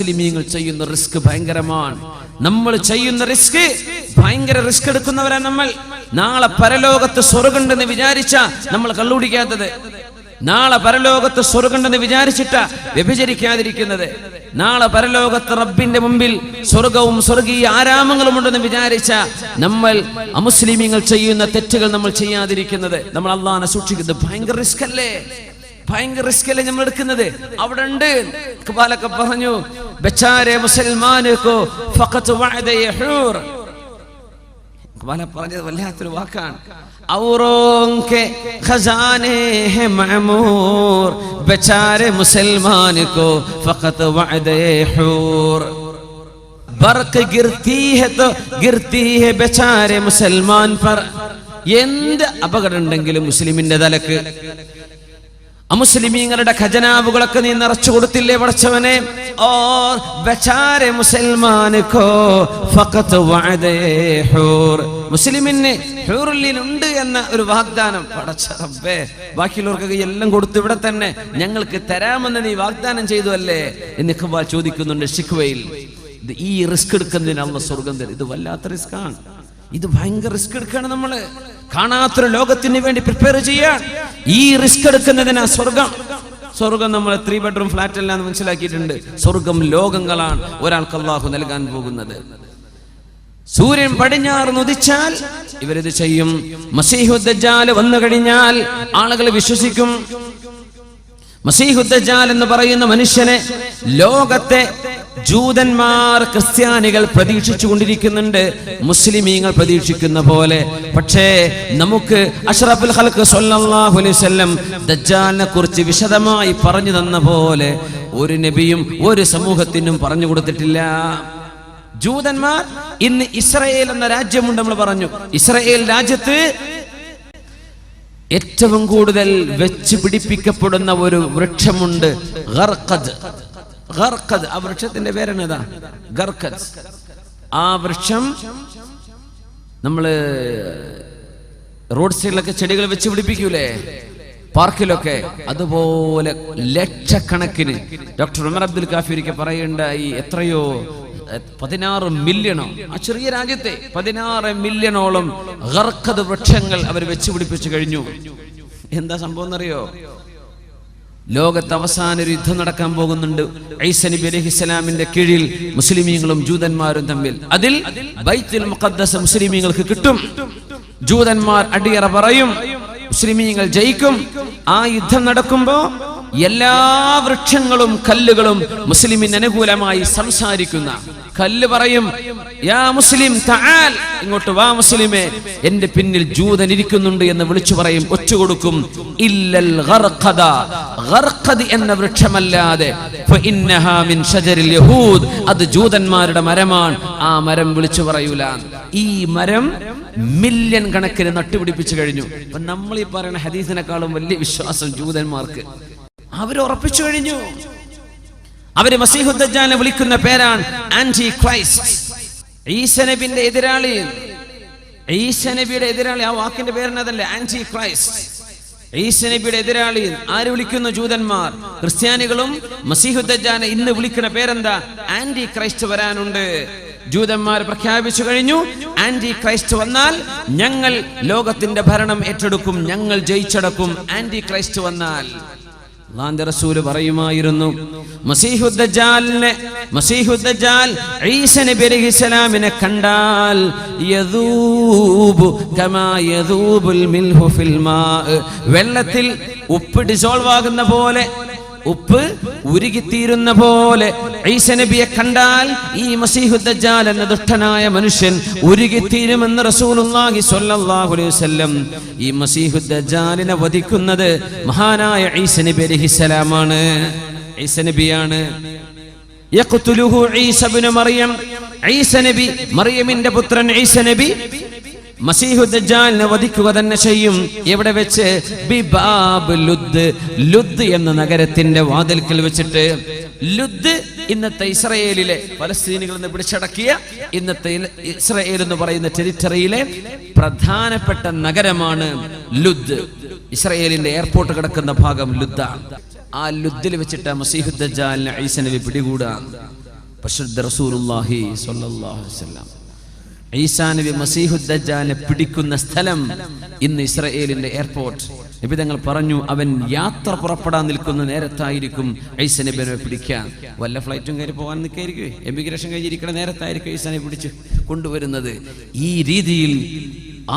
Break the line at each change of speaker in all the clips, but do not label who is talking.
മുസ്ലിമീങ്ങൾ ചെയ്യുന്ന റിസ്ക് ഭയങ്കരമാണ്. നമ്മൾ ചെയ്യുന്ന റിസ്ക് ഭയങ്കര റിസ്ക് എടുക്കുന്നവരാണ് നമ്മൾ. നാളെ പരലോകത്ത് സ്വർഗ്ഗമുണ്ടെന്ന് വിചാരിച്ച നമ്മൾ കള്ളുടിക്കാത്തത്, നാളെ പരലോകത്ത് സ്വർഗ്ഗമുണ്ടെന്ന് വിചാരിച്ചിട്ടാ വ്യഭിചരിക്കാതിരിക്കുന്നത്, നാളെ പരലോകത്ത് റബ്ബിന്റെ മുമ്പിൽ സ്വർഗവും സ്വർഗീയ ആരാമങ്ങളും ഉണ്ടെന്ന് വിചാരിച്ച നമ്മൾ അമുസ്ലിമീങ്ങൾ ചെയ്യുന്ന തെറ്റുകൾ നമ്മൾ ചെയ്യാതിരിക്കുന്നത്, നമ്മൾ അള്ളാഹനെ സൂക്ഷിക്കുന്നത് ഭയങ്കര റിസ്ക് അല്ലേ? ഭയങ്കര റിസ്ക് അല്ലേ നമ്മൾ എടുക്കുന്നത്? അവിടെ ഉണ്ട് ഇഖ്ബാലൊക്കെ പറഞ്ഞു, ബെച്ചാരെ മുസൽമാനോ ഫഖത്ത് വഅദയ ഹൂർ. ഇഖ്ബാല പറഞ്ഞത് വല്ലാത്തൊരു വാക്കാണ്. ഔറോംകെ ഖസാനെ ഹെ മഅമൂർ ബെച്ചാരെ മുസൽമാനോ ഫഖത്ത് വഅദയ ഹൂർ. ബർഖ് ഗിർതി ഹെ തോ ഗിർതി ഹെ ബെച്ചാരെ മുസൽമാൻ പർ. എന്ത് അപകടം ഉണ്ടെങ്കിലും മുസ്ലിമിന്റെ തലക്ക്, അമുസ്ലിമീങ്ങളുടെ ഖജനാവുകളൊക്കെ നീ നിറച്ചു കൊടുത്തില്ലേ പടച്ചവനെ? ഓർ ബെച്ചാരെ മുസൽമാനോ ഫഖത്ത് വഅദയ ഹൂർ. മുസ്ലിമിന് ഹൂറുല്ലിനുണ്ട് എന്ന ഒരു വാഗ്ദാനം പടച്ച റബ്ബേ, ബാക്കിയുള്ളവർക്കൊക്കെ എല്ലാം കൊടുത്തു, ഇവിടെ തന്നെ ഞങ്ങൾക്ക് തരാമെന്ന് നീ വാഗ്ദാനം ചെയ്തു അല്ലേ എന്ന് ഇഖ്ബാൽ ചോദിക്കുന്നുണ്ട് ശിഖ്വയിൽ. ഈ റിസ്ക് എടുക്കുന്നതിന് അല്ലാഹു സ്വർഗ്ഗം തരും. ഇത് വല്ലാത്ത റിസ്ക്കാണ്, ഇത് ഭയങ്കര റിസ്ക് എടുക്കുകയാണ്. നമ്മള് കാണാത്തൊരു ലോകത്തിന് വേണ്ടി പ്രിപ്പയർ ചെയ്യാൻ ഈ റിസ്ക് എടുക്കുന്നതിനാ സ്വർഗം. സ്വർഗം നമ്മൾ 3 ബെഡ്റൂം ഫ്ലാറ്റ് അല്ല എന്ന് മനസ്സിലാക്കിയിട്ടുണ്ട്. സ്വർഗം ലോകങ്ങളാണ് ഒരാൾക്ക് അല്ലാഹു നൽകാൻ പോകുന്നത്. സൂര്യൻ പടിഞ്ഞാറ് ഉദിച്ചാൽ ഇവരിത് ചെയ്യും. മസീഹു ദജ്ജാൽ വന്നു കഴിഞ്ഞാൽ ആളുകൾ വിശ്വസിക്കും. മസീഹു ദജ്ജാൽ എന്ന് പറയുന്ന മനുഷ്യനെ ലോകത്തെ ജൂതന്മാർ ക്രിസ്ത്യാനികൾ പ്രതീക്ഷിച്ചു കൊണ്ടിരിക്കുന്നുണ്ട്, മുസ്ലിമീങ്ങൾ പ്രതീക്ഷിക്കുന്ന പോലെ. പക്ഷേ നമുക്ക് അഷ്റഫുൽ ഖൽഖ് സ്വല്ലല്ലാഹു അലൈഹി വസല്ലം ദജ്ജാലിനെ കുറിച്ച് വിശദമായി പറഞ്ഞു തന്ന പോലെ ഒരു നബിയും ഒരു സമൂഹത്തിനും പറഞ്ഞു കൊടുത്തിട്ടില്ല. ജൂതന്മാർ ഇന്ന് ഇസ്രായേൽ എന്ന രാജ്യമുണ്ട്, നമ്മൾ പറഞ്ഞു. ഇസ്രായേൽ രാജ്യത്ത് ഏറ്റവും കൂടുതൽ വെച്ച് പിടിപ്പിക്കപ്പെടുന്ന ഒരു വൃക്ഷമുണ്ട്, ഗർഖദ്. ഗർഖദ്, ആ വൃക്ഷത്തിന്റെ പേരെന്നതാ? ഗർഖദ്. ആ വൃക്ഷം നമ്മള് റോഡ് സൈഡിലൊക്കെ ചെടികൾ വെച്ച് പിടിപ്പിക്കൂലേ, പാർക്കിലൊക്കെ, അതുപോലെ ലക്ഷക്കണക്കിന്. ഡോക്ടർ ഉമർ അബ്ദുൽ കാഫിരിക്ക് പറയുണ്ടായി, എത്രയോ 16 മില്യണോ, ആ ചെറിയ രാജ്യത്തെ 16 മില്യണോളം ഗർഖദ് വൃക്ഷങ്ങൾ അവർ വെച്ച് പിടിപ്പിച്ചു കഴിഞ്ഞു. എന്താ സംഭവം എന്നറിയോ? ലോകത്ത് അവസാന ഒരു യുദ്ധം നടക്കാൻ പോകുന്നുണ്ട് ഈസാ നബി അലൈഹിസ്സലാമിന്റെ കീഴിൽ മുസ്ലിമീങ്ങളും ജൂതന്മാരും തമ്മിൽ. അതിൽ ബൈത്തുൽ മുഖദ്ദസ് മുസ്ലിമീങ്ങൾക്ക് കിട്ടും. ജൂതന്മാർ അടിയറ പറയും, മുസ്ലിമീങ്ങൾ ജയിക്കും. ആ യുദ്ധം നടക്കുമ്പോ എല്ലാ വൃക്ഷങ്ങളും കല്ലുകളും മുസ്ലിമിന് അനുകൂലമായി സംസാരിക്കുന്ന കല്ല് പറയും, യാ മുസ്ലിം തആൽ, ഇങ്ങോട്ട് വാ മുസ്ലിമേ, എന്റെ പിന്നിൽ ജൂതൻ ഇരിക്കുന്നുണ്ട് എന്ന് വിളിച്ചു പറയും, ഒറ്റുകൊടുക്കും. ഇല്ലൽ ഗർഖദ, ഗർഖദ് എന്ന വൃക്ഷമല്ലാതെ, ഫഇന്നഹാ മിൻ ഷജരിൽ യഹൂദ്, അത് ജൂതന്മാരുടെ മരമാണ്, ആ മരം വിളിച്ചു പറയൂല. ഈ മരം മില്യൺ കണക്കിന് നട്ടുപിടിപ്പിച്ചു കഴിഞ്ഞു. അപ്പൊ നമ്മൾ ഈ പറയുന്ന ഹദീസിനെക്കാളും വലിയ വിശ്വാസം ജൂതന്മാർക്ക്. അവരുറപ്പിച്ചു കഴിഞ്ഞു. അവര് മസീഹു ദജ്ജാലിനെ വിളിക്കുന്ന പേരാണ് ആന്റി ക്രൈസ്റ്റ്, ഈസാ നബിയുടെ എതിരാളി. ഈസാ നബിയുടെ എതിരാളി, ആ വാക്കിന്റെ പേരെന്നതല്ലേ? Anti Christ. ഈസാ നബിയുടെ എതിരാളി ആര് വിളിക്കുന്നു? ജൂതന്മാർ. ക്രിസ്ത്യാനികളും മസീഹു ദജ്ജാലിനെ ഇന്ന് വിളിക്കുന്ന പേരെന്താ? ആന്റി ക്രൈസ്റ്റ് വരാനുണ്ട്. ജൂതന്മാർ പ്രഖ്യാപിച്ചു കഴിഞ്ഞു, ആന്റി ക്രൈസ്റ്റ് വന്നാൽ ഞങ്ങൾ ലോകത്തിന്റെ ഭരണം ഏറ്റെടുക്കും, ഞങ്ങൾ ജയിച്ചടക്കും. ആന്റി ക്രൈസ്റ്റ് വന്നാൽ അല്ലാഹുവിന്റെ റസൂൽ പറയുമായിരുന്നു, മസീഹു ദജ്ജാൽ ഈസാ നബി അലൈഹിസ്സലാമിനെ കണ്ടാൽ യദൂബു കമാ യദൂബുൽ മിൽഹു ഫിൽ മാ, വെള്ളത്തിൽ ഉപ്പ് ഡിസോൾവ് ആകുന്ന പോലെ, ഉപ്പ് ഉരുകിത്തീരുന്ന പോലെ ഈസാ നബിയെ കണ്ടാൽ ഈ മസീഹു ദജ്ജാൽ എന്ന ദുഷ്ടനായ മനുഷ്യൻ ഉരുകിത്തീരുമെന്ന് റസൂലുള്ളാഹി സ്വല്ലല്ലാഹു അലൈഹി വസല്ലം. ഈ മസീഹു ദജ്ജാലിനെ വധിക്കുന്നത് മഹാനായ ഈസാ നബി അലൈഹിസ്സലാമാണ്. ഈസാ നബിയാണ്. യഖ്തുലുഹു ഈസാ ഇബ്നു മറിയം, ഈസാ നബി, മറിയമിന്റെ പുത്രൻ ഈസാ നബി മസീഹു ദജ്ജാലിനെ വധിക്കുക തന്നെ ചെയ്യും. എവിടെ വെച്ച്? ബിബാബ് ലുദ്, ലുദ് എന്ന നഗരത്തിന്റെ വാതിൽക്കൽ വെച്ചിട്ട്. ലുദ് ഇന്നത്തെ ഇസ്രായേലിലെ, പലസ്തീനികൾ എന്ന് പിടിച്ചടക്കിയ ഇന്നത്തെ ഇസ്രായേൽ എന്ന് പറയുന്ന ടെറിറ്ററിയിലെ പ്രധാനപ്പെട്ട നഗരമാണ് ലുദ്. ഇസ്രായേലിന്റെ എയർപോർട്ട് കിടക്കുന്ന ഭാഗം ലുദ്ദാണ്. ആ ലുദ്ദിൽ വെച്ചിട്ട് മസീഹു ദജ്ജാലിനെ ഈസാ നബി പിടികൂടാ. പരിശുദ്ധ റസൂലുള്ളാഹി സ്വല്ലല്ലാഹു അലൈഹി വസല്ലം ഈസാ നബി മസീഹുദ് ദജ്ജാലിനെ പിടിക്കുന്ന സ്ഥലം ഇന്ന് ഇസ്രായേലിന്റെ എയർപോർട്ട്. നബി തങ്ങൾ പറഞ്ഞു, അവൻ യാത്ര പുറപ്പെടാൻ നിൽക്കുന്ന നേരത്തായിരിക്കും ഈസാ നബിയെ പിടിക്കാൻ. വല്ല ഫ്ലൈറ്റും കയറി പോകാൻ നിൽക്കായിരിക്കും, എമിഗ്രേഷൻ കഴിഞ്ഞിരിക്കുന്ന നേരത്തായിരിക്കും ഈസാ നബി പിടിച്ച് കൊണ്ടുവരുന്നത്. ഈ രീതിയിൽ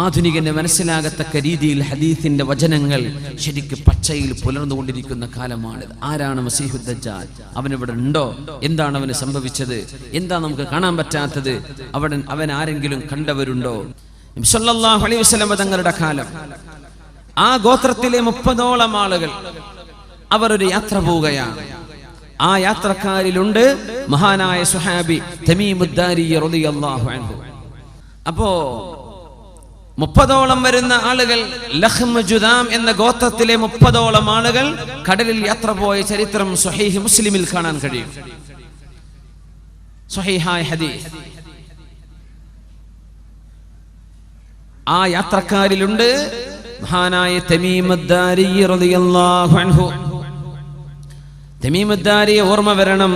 ആധുനികന് മനസ്സിലാകത്തക്ക രീതിയിൽ ഹദീസിന്റെ വചനങ്ങൾ ശരിക്ക് പച്ചയിൽ പുലർന്നുകൊണ്ടിരിക്കുന്ന കാലമാണിത്. ആരാണ് മസീഹുദ് ദജ്ജാൽ? അവനിവിടെ ഉണ്ടോ? എന്താണ് അവന് സംഭവിച്ചത്? എന്താ നമുക്ക് കാണാൻ പറ്റാത്തത്? അവൻ ആരെങ്കിലും കണ്ടവരുണ്ടോ? നബി സല്ലല്ലാഹു അലൈഹി വസല്ലം തങ്ങളുടെ കാലം ആ ഗോത്രത്തിലെ 30ഓളം ആളുകൾ അവർ ഒരു യാത്ര പോവുകയാണ്. ആ യാത്രക്കാരിലുണ്ട് മഹാനായ സുഹാബി തമീമുദ് ദാരി റളിയല്ലാഹു അൻഹു. അപ്പോ 30ഓളം വരുന്ന ആളുകൾ, ലഖ്മ ജുദാം എന്ന ഗോത്രത്തിലെ 30ഓളം ആളുകൾ കടലിൽ യാത്ര പോയ ചരിത്രം സ്വഹീഹ് മുസ്ലിമിൽ കാണാൻ കഴിയും. സ്വഹീഹായ ഹദീസ്. ആ യാത്രക്കാരിലുണ്ട് മഹാനായ തമീമുദ് ദാരി റളിയല്ലാഹു അൻഹു. തമീമുദ് ദാരിയെ ഓർമ്മ വരണം.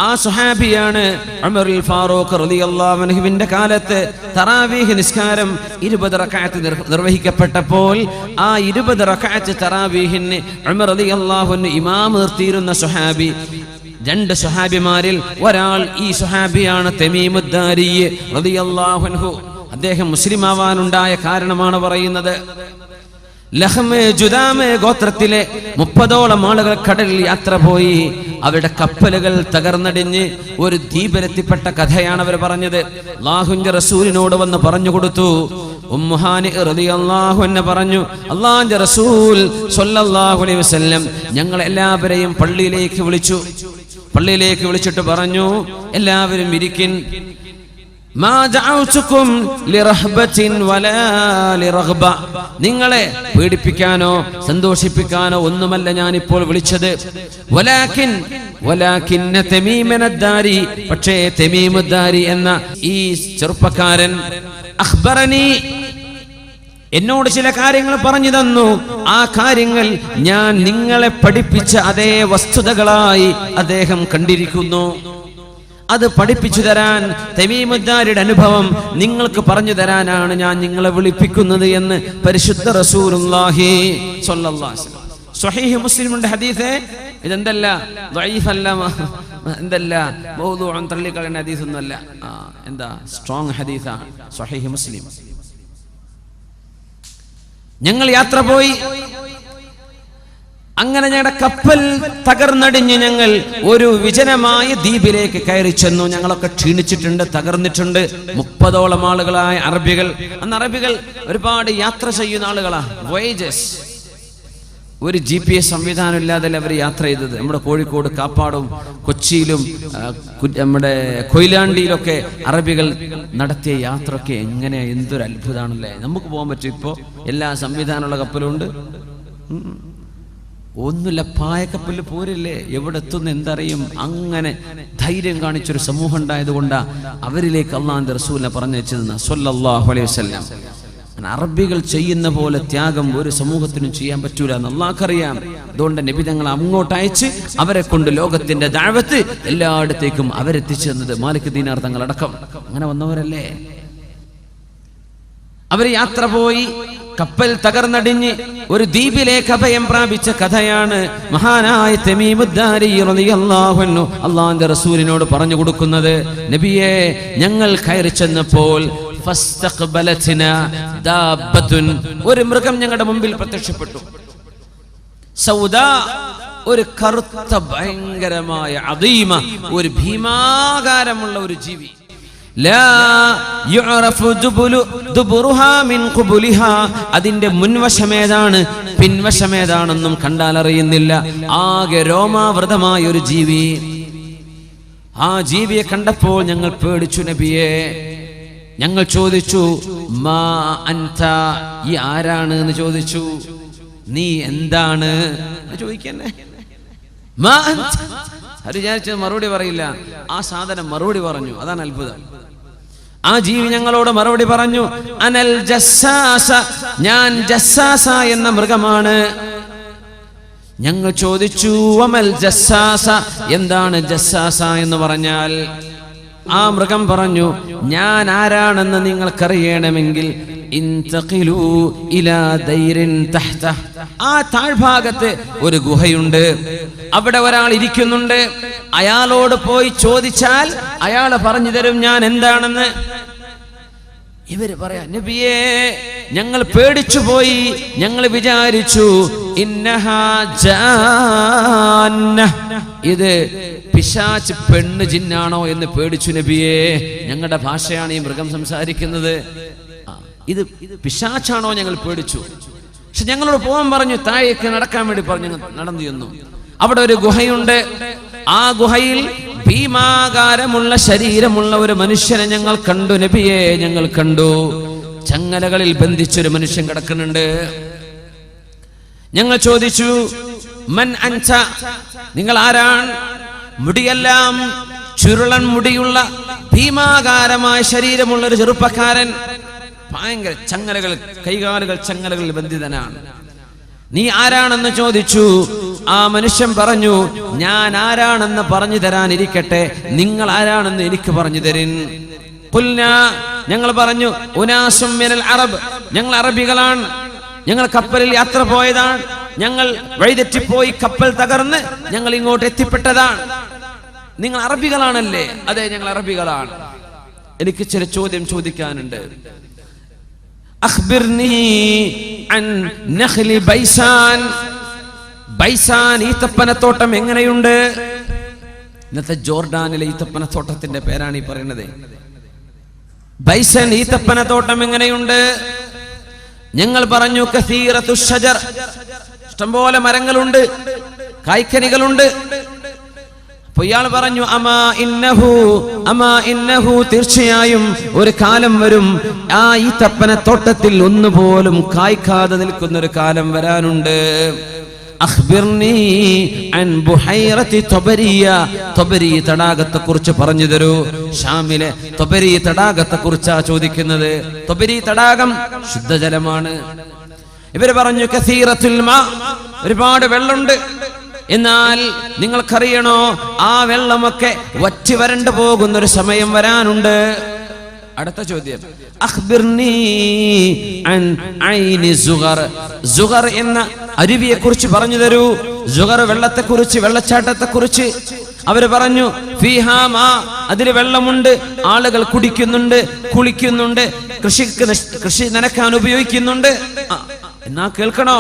ആ സുഹാബിയാണ് ഉമറുൽ ഫാറൂഖ് റളിയല്ലാഹു അൻഹുവിന്റെ കാലത്ത് തറാവീഹ് നിസ്കാരം 20 റക്അത്ത് നിർവഹിക്കപ്പെട്ടപ്പോൾ ആ 20 റക്അത്ത് തറാവീഹിന് ഉമർ റളിയല്ലാഹു അൻഹു ഇമാം നിർത്തിയിരുന്ന സുഹാബി. 2 സുഹാബിമാരിൽ ഒരാൾ ഈ സുഹാബിയാണ് തമീമുദ് ദാരി റളിയല്ലാഹു അൻഹു. അദ്ദേഹം മുസ്ലിം ആവാനുണ്ടായ കാരണമാണ് പറയുന്നത്. ലഖ്മ ജുദാം ഗോത്രത്തിലെ 30ഓളം ആളുകൾ കടലിൽ യാത്ര പോയി. അവരുടെ കപ്പലുകൾ തകർന്നടിഞ്ഞ് ഒരു ദ്വീപിലെത്തിപ്പെട്ട കഥയാണ് അവർ പറഞ്ഞത്. അല്ലാഹുവിന്റെ റസൂലിനോട് വന്ന് പറഞ്ഞു കൊടുത്തു. ഉമ്മു ഹാനി റളിയല്ലാഹു അൻഹ പറഞ്ഞു, അല്ലാഹുവിന്റെ റസൂൽ സ്വല്ലല്ലാഹു അലൈഹി വസല്ലം ഞങ്ങൾ എല്ലാവരെയും പള്ളിയിലേക്ക് വിളിച്ചിട്ട് പറഞ്ഞു, എല്ലാവരും ഇരിക്കിൻ. നിങ്ങളെ പേടിപ്പിക്കാനോ സന്തോഷിപ്പിക്കാനോ ഒന്നുമല്ല ഞാനിപ്പോൾ വിളിച്ചത്. പക്ഷേ തമീമുദ് ദാരി എന്ന ഈ ചെറുപ്പക്കാരൻ അഖ്ബറനി, എന്നോട് ചില കാര്യങ്ങൾ പറഞ്ഞു തന്നു. ആ കാര്യങ്ങൾ ഞാൻ നിങ്ങളെ പഠിപ്പിച്ച അതേ വസ്തുതകളായി അദ്ദേഹം കണ്ടിരിക്കുന്നു. അത് പഠിപ്പിച്ചു തരാൻ, തമീമുദ് ദാരിയുടെ അനുഭവം നിങ്ങൾക്ക് പറഞ്ഞു തരാനാണ് ഞാൻ നിങ്ങളെ വിളിപ്പിക്കുന്നത് എന്ന് പരിശുദ്ധ റസൂലുള്ളാഹി സ്വല്ലല്ലാഹു അലൈഹി വസല്ലം. സ്വഹീഹ് മുസ്ലിമിന്റെ ഹദീസ്. ഇതെന്തല്ല ദഈഫ് അല്ല, എന്തല്ല മൗദൂഉൻ തള്ളിക്കളയുന്ന ഹദീസ് ഒന്നുമല്ല. എന്താ സ്ട്രോങ് ഹദീസാണ് സ്വഹീഹ് മുസ്ലിം. ഞങ്ങൾ യാത്ര പോയി. അങ്ങനെ ഞങ്ങളുടെ കപ്പൽ തകർന്നടിഞ്ഞ് ഞങ്ങൾ ഒരു വിജനമായ ദ്വീപിലേക്ക് കയറി ചെന്നു. ഞങ്ങളൊക്കെ ക്ഷീണിച്ചിട്ടുണ്ട്, തകർന്നിട്ടുണ്ട്. 30ഓളം ആളുകളായ അറബികൾ. അന്ന് അറബികൾ ഒരുപാട് യാത്ര ചെയ്യുന്ന ആളുകളാണ്. വോയേജസ്. ഒരു GPS സംവിധാനം ഇല്ലാതെ അവർ യാത്ര ചെയ്തത്. നമ്മുടെ കോഴിക്കോട് കാപ്പാടും കൊച്ചിയിലും നമ്മുടെ കൊയിലാണ്ടിയിലൊക്കെ അറബികൾ നടത്തിയ യാത്രയൊക്കെ എങ്ങനെ, എന്തൊരു അത്ഭുതമാണല്ലേ. നമുക്ക് പോകാൻ പറ്റും. ഇപ്പോൾ എല്ലാ സംവിധാനമുള്ള കപ്പലും ഉണ്ട്. ഒന്നുമില്ല, പായക്കപ്പലിൽ പോരില്ലേ, എവിടെ എത്തുന്ന എന്തറിയും. അങ്ങനെ ധൈര്യം കാണിച്ചൊരു സമൂഹം ഉണ്ടായതുകൊണ്ടാ അവരിലേക്ക് അല്ലാഹുവിന്റെ റസൂലിനെ പറഞ്ഞയച്ചതെന്ന് സ്വല്ലല്ലാഹു അലൈഹി വസല്ലം. അറബികൾ ചെയ്യുന്ന പോലെ ത്യാഗം ഒരു സമൂഹത്തിനും ചെയ്യാൻ പറ്റൂല എന്ന് അല്ലാഹുക്കറിയാം. അതുകൊണ്ട് നബി തങ്ങൾ അങ്ങോട്ട് അയച്ച് അവരെ കൊണ്ട് ലോകത്തിന്റെ ദഅവത്ത് എല്ലായിടത്തേക്കും അവരെത്തിച്ചു തന്നത് മാലിക് ദീനാർ തങ്ങളടക്കം അങ്ങനെ വന്നവരല്ലേ. അവർ യാത്ര പോയി. കപ്പൽ തകർന്നടിഞ്ഞ് ഒരു ദ്വീപിലേക്ക് അഭയം പ്രാപിച്ച കഥയാണ് മഹാനായ തമീമുദ് ദാരി റളിയല്ലാഹു അൻഹു അല്ലാഹുവിന്റെ റസൂലിനോട് പറഞ്ഞു കൊടുക്കുന്നത്. നബിയെ, ഞങ്ങൾ കയറി ചെന്നപ്പോൾ ഫസ്തഖ്ബലത്നാ ദാബത്തുൻ, ഒരു മൃഗം ഞങ്ങളുടെ മുമ്പിൽ പ്രത്യക്ഷപ്പെട്ടു. സൗദാ, ഒരു കറുത്ത ഭയങ്കരമായ അദീമ, ഒരു ഭീമാകാരമുള്ള ഒരു ജീവി. അതിന്റെ മുൻവശമേതാണ് പിൻവശമേതാണെന്നും കണ്ടാൽ അറിയുന്നില്ല. ആകെ രോമാവൃതമായ ഒരു ജീവി. ആ ജീവിയെ കണ്ടപ്പോൾ ഞങ്ങൾ പേടിച്ചു നബിയെ. ഞങ്ങൾ ചോദിച്ചു, മാ അൻത, ഈ ആരാണ് എന്ന് ചോദിച്ചു. നീ എന്താണ് ചോദിക്കന്നെ. മാ അൻത, അത് വിചാരിച്ചത് മറുപടി പറയില്ല. ആ സാധനം മറുപടി പറഞ്ഞു. അതാണ് അത്ഭുതം. ആ ജീവി ഞങ്ങളോട് മറുപടി പറഞ്ഞു, അനൽ ജസ്സാസ, ഞാൻ ജസ്സാസ എന്ന മൃഗമാണ്. ഞങ്ങൾ ചോദിച്ചു വമൽ ജസ്സാസ, എന്താണ് ജസ്സാസ എന്ന് പറഞ്ഞാൽ? ആ മൃഗം പറഞ്ഞു, ഞാൻ ആരാണെന്ന് നിങ്ങൾക്കറിയണമെങ്കിൽ ഇൻതഖിലൂ ഇലാ ദൈരിൻ തഹ്ത, ആ താഴ്ഭാഗത്ത് ഒരു ഗുഹയുണ്ട്, അവിടെ ഒരാൾ ഇരിക്കുന്നുണ്ട്, അയാളോട് പോയി ചോദിച്ചാൽ അയാൾ പറഞ്ഞു തരും ഞാൻ എന്താണെന്ന്. ഇവര് പറയാ, നബിയേ ഞങ്ങൾ പേടിച്ചു പോയി, ഞങ്ങൾ വിചാരിച്ചു ഇന്നഹാ ജാന്ന, ഇത് പിശാച് പെണ്ണ് ജിന്നാണോ എന്ന് പേടിച്ചു നബിയേ. ഞങ്ങളുടെ ഭാഷയാണ് ഈ മൃഗം സംസാരിക്കുന്നത്. ഇത് പിശാച്ചാണോ ഞങ്ങൾ പേടിച്ചു. പക്ഷെ ഞങ്ങളോട് പോകാൻ പറഞ്ഞു, താഴേക്ക് നടക്കാൻ വേണ്ടി പറഞ്ഞു, നടന്നു ചെന്നു. അവിടെ ഒരു ഗുഹയുണ്ട്. ആ ഗുഹയിൽ ഭീമാകാരമുള്ള ശരീരമുള്ള ഒരു മനുഷ്യനെ ഞങ്ങൾ കണ്ടു നബിയെ, ഞങ്ങൾ കണ്ടു. ചങ്ങലകളിൽ ബന്ധിച്ചൊരു മനുഷ്യൻ കിടക്കുന്നുണ്ട്. ഞങ്ങൾ ചോദിച്ചു, മൻ അൻത, നിങ്ങൾ ആരാണ്? മുടിയെല്ലാം ചുരുളൻ മുടിയുള്ള ഭീമാകാരമായ ശരീരമുള്ള ഒരു ചെറുപ്പക്കാരൻ, ഭയങ്കര ചങ്ങലകൾ, കൈകാലുകൾ ചങ്ങലകളിൽ ബന്ധിതനാണ്. നീ ആരാണെന്ന് ചോദിച്ചു. ആ മനുഷ്യൻ പറഞ്ഞു, ഞാൻ ആരാണെന്ന് പറഞ്ഞു തരാനിരിക്കട്ടെ, നിങ്ങൾ ആരാണെന്ന് എനിക്ക് പറഞ്ഞു തരിൻ. ഖുൽനാ, ഞങ്ങൾ പറഞ്ഞു, ഉനാസും മിനൽ അറബ്, ഞങ്ങൾ അറബികളാണ്, ഞങ്ങൾ കപ്പലിൽ യാത്ര പോയതാണ്, ഞങ്ങൾ വഴിതെറ്റിപ്പോയി കപ്പൽ തകർന്ന് ഞങ്ങൾ ഇങ്ങോട്ട് എത്തിപ്പെട്ടതാണ്. നിങ്ങൾ അറബികളാണല്ലേ? അതെ, ഞങ്ങൾ അറബികളാണ്. എനിക്ക് ചില ചോദ്യം ചോദിക്കാനുണ്ട്. അഖ്ബിർനി അൻ നഖ്ലി ബൈസാൻ, ബൈസാൻ ഈത്തപ്പനത്തോട്ടം എങ്ങനെയുണ്ട്? ഇന്നത്തെ ജോർഡാനിലെ ഈത്തപ്പനത്തോട്ടത്തിന്റെ പേരാണ് ഈ പറയുന്നത്. ബൈസൻ ഈത്തപ്പനത്തോട്ടം എങ്ങനെയുണ്ട്? ഞങ്ങൾ പറഞ്ഞു, കസീറത്തു ഷജർ, ഇഷ്ടംപോലെ മരങ്ങളുണ്ട്, കായ്ക്കനികളുണ്ട്. അപ്പൊ ഇയാൾ പറഞ്ഞു, അമാ ഇന്നഹു, തീർച്ചയായും ഒരു കാലം വരും, ആ ഈത്തപ്പനത്തോട്ടത്തിൽ ഒന്നുപോലും കായ്ക്കാതെ നിൽക്കുന്ന ഒരു കാലം വരാനുണ്ട്. അഖ്ബിർനി അൻ ബുഹൈറത്തി തൊബരിയ, തൊബരി തടാകത്തെ കുറിച്ച് പറഞ്ഞു തരൂ. ഷാമിലെ തൊബരി തടാകത്തെ കുറിച്ചാ ചോദിക്കുന്നത്. തൊബരി തടാകം ശുദ്ധജലമാണ്. ഇവര് പറഞ്ഞു, കസീറത്തുൽ മാ, ഒരുപാട് വെള്ളമുണ്ട്. എന്നാൽ നിങ്ങൾക്കറിയണോ, ആ വെള്ളമൊക്കെ വറ്റി വരണ്ടു പോകുന്നൊരു സമയം വരാനുണ്ട്. അടുത്ത ചോദ്യം, അഖ്ബിർനി അൻ ഐനി സുഗർ, സുഗർ എന്ന അരുവിയെ കുറിച്ച് പറഞ്ഞു തരൂ. സുഗർ വെള്ളത്തെക്കുറിച്ച്, വെള്ളച്ചാട്ടത്തെക്കുറിച്ച്. അവര് പറഞ്ഞു, ഫീഹാ മാ, അതിൽ വെള്ളമുണ്ട്, ആളുകൾ കുടിക്കുന്നുണ്ട്, കുളിക്കുന്നുണ്ട്, കൃഷി നനക്കാൻ ഉപയോഗിക്കുന്നുണ്ട്. എന്നാ കേൾക്കണോ,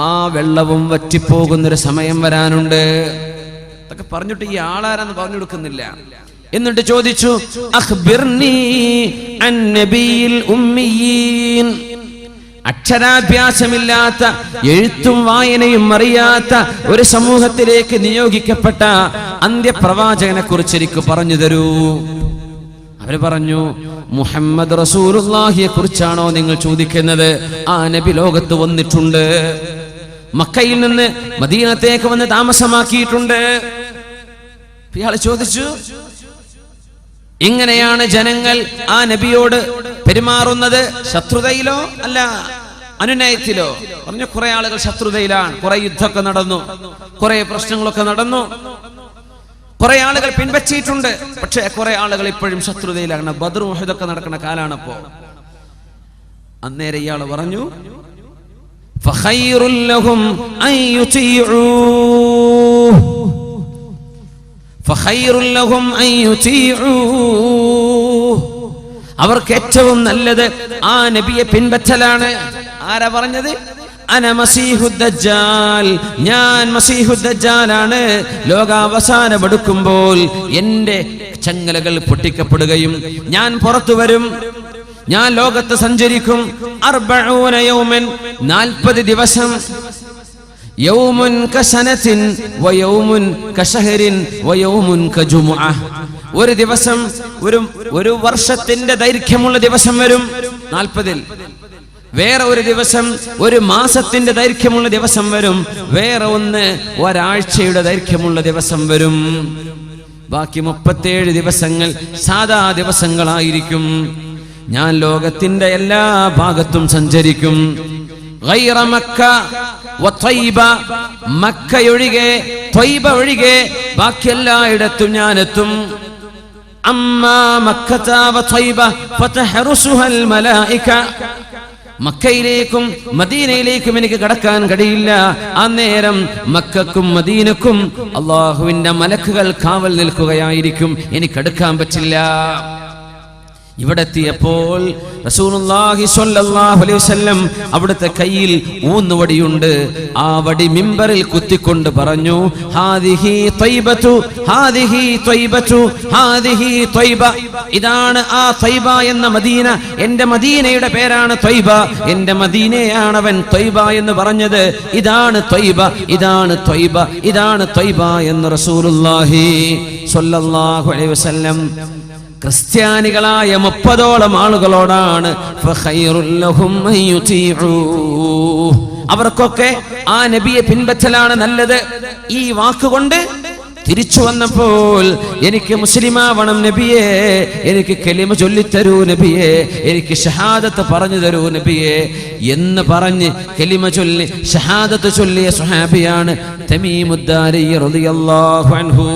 ആ വെള്ളവും വറ്റിപ്പോകുന്നൊരു സമയം വരാനുണ്ട്. ഇതൊക്കെ പറഞ്ഞിട്ട് ഈ ആളാരെന്ന് പറഞ്ഞു കൊടുക്കുന്നില്ല. എന്നിട്ട് ചോദിച്ചു, അഖ്ബിർനി അൻ നബിയിൽ ഉമ്മിയീൻ, അക്ഷരാഭ്യാസമില്ലാത്ത, എഴുത്തും വായനയും അറിയാത്ത ഒരു സമൂഹത്തിലേക്ക് നിയോഗിക്കപ്പെട്ട അന്ത്യപ്രവാചകനെ കുറിച്ച് എനിക്ക് പറഞ്ഞു തരൂ. അവര് പറഞ്ഞു, മുഹമ്മദ് റസൂലുള്ളാഹിയെ കുറിച്ചാണോ നിങ്ങൾ ചോദിക്കുന്നത്? ആ നബി ലോകത്ത് വന്നിട്ടുണ്ട്, മക്കയിൽ നിന്ന് മദീനത്തേക്ക് വന്ന് താമസമാക്കിയിട്ടുണ്ട്. ഇയാൾ ചോദിച്ചു, എങ്ങനെയാണ് ജനങ്ങൾ ആ നബിയോട് പെരുമാറുന്നത്? ശത്രുതയിലോ അല്ല അനുനയത്തിലോ? പറഞ്ഞു, കുറെ ആളുകൾ ശത്രുതയിലാണ്, കുറെ യുദ്ധമൊക്കെ നടന്നു, കുറെ പ്രശ്നങ്ങളൊക്കെ നടന്നു, കുറെ ആളുകൾ പിൻവച്ചിട്ടുണ്ട്. പക്ഷെ കുറെ ആളുകൾ ഇപ്പോഴും ശത്രുതയിലാണ്. ബദർ ഉഹദൊക്കെ നടക്കുന്ന കാലാണപ്പോ. അന്നേരം ഇയാൾ പറഞ്ഞു, ഫഖൈറുൽ ലഹും അൻ യുതീഉ, ഫഖൈറുൽ ലഹും അൻ യുതീഉ, അവർക്ക് ഏറ്റവും നല്ലത് ആ നബിയെ പിൻപറ്റലാണ്. ആരാ പറഞ്ഞത്? അന മസീഹുദ് ദജ്ജാൽ, ഞാൻ മസീഹുദ് ദജ്ജാലാണ്. ലോകാവസാനം അടുക്കുമ്പോൾ എന്റെ ചങ്ങലകൾ പൊട്ടിക്കപ്പെടുകയും ഞാൻ പുറത്തു വരും, ഞാൻ ലോകത്ത് സഞ്ചരിക്കും. 40 യൗമൻ, 40 ദിവസം. യൗമുൻ കസനത്തിൻ വയൗമുൻ കശഹരിൻ വയൗമുൻ കജുമുഅ, ഒരു ദിവസം ഒരു വർഷത്തിന്റെ ദൈർഘ്യമുള്ള ദിവസം വരും 40-ൽ. വേറെ ഒരു ദിവസം ഒരു മാസത്തിന്റെ ദൈർഘ്യമുള്ള ദിവസം വരും. വേറെ ഒന്ന് ഒരാഴ്ചയുടെ ദൈർഘ്യമുള്ള ദിവസം വരും. ബാക്കി 37 ദിവസങ്ങൾ സാധാ ദിവസങ്ങളായിരിക്കും. ഞാൻ ലോകത്തിന്റെ എല്ലാ ഭാഗത്തും സഞ്ചരിക്കും. ഗൈറ മക്ക, വത്വൈബ, മക്കയൊഴികെ ത്വയ്ബ ഒഴികെ ബാക്കി എല്ലായിടത്തും ഞാൻ എത്തും. അമ്മാ മക്കത വത്വൈബ ഫതഹറുസുഹൽ മലായിക, മക്കയിലേക്കും മദീനയിലേക്കും എനിക്ക് കടക്കാൻ കഴിയില്ല. ആ നേരം മക്കക്കും മദീനക്കും അള്ളാഹുവിന്റെ മലക്കുകൾ കാവൽ നിൽക്കുകയായിരിക്കും, എനിക്കടുക്കാൻ പറ്റില്ല. ഇവിടെ എത്തിയപ്പോൾ റസൂലുള്ളാഹി സ്വല്ലല്ലാഹു അലൈഹി വസല്ലം അവിടുത്തെ കയ്യിൽ ഊന്നുവടിയുണ്ട്. ആ വടി മിമ്പറിൽ കുത്തിക്കൊണ്ട് പറഞ്ഞു, ഹാദിഹി ത്വയ്ബതു ഹാദിഹി ത്വയ്ബതു ഹാദിഹി ത്വയ്ബ, ഇതാണ് ആ ത്വയ്ബ എന്ന മദീന. എന്റെ മദീനയുടെ പേരാണ് ത്വയ്ബ, എന്റെ മദീനയാണവൻ ത്വയ്ബ എന്ന് പറഞ്ഞത്. ഇതാണ് ത്വയ്ബ, ഇതാണ് ത്വയ്ബ, ഇതാണ് ത്വയ്ബ എന്ന് റസൂലുള്ളാഹി സ്വല്ലല്ലാഹു അലൈഹി വസല്ലം ക്രിസ്ത്യാനികളായ 30ഓളം ആളുകളോടാണ് അവർക്കൊക്കെ ആ നബിയെ പിൻപറ്റലാണ് നല്ലത്. ഈ വാക്കുകൊണ്ട് തിരിച്ചു വന്നപ്പോൾ എനിക്ക് മുസ്ലിമാവണം നബിയെ, എനിക്ക് കലിമ ചൊല്ലിത്തരൂ നബിയെ, എനിക്ക് ഷഹാദത്ത് പറഞ്ഞു തരൂ നബിയെ എന്ന് പറഞ്ഞ് കലിമ ചൊല്ലി ഷഹാദത്ത് ചൊല്ലിയ സ്വഹാബിയാണ് തമീമുദ്ദാരി റളിയല്ലാഹു അൻഹു.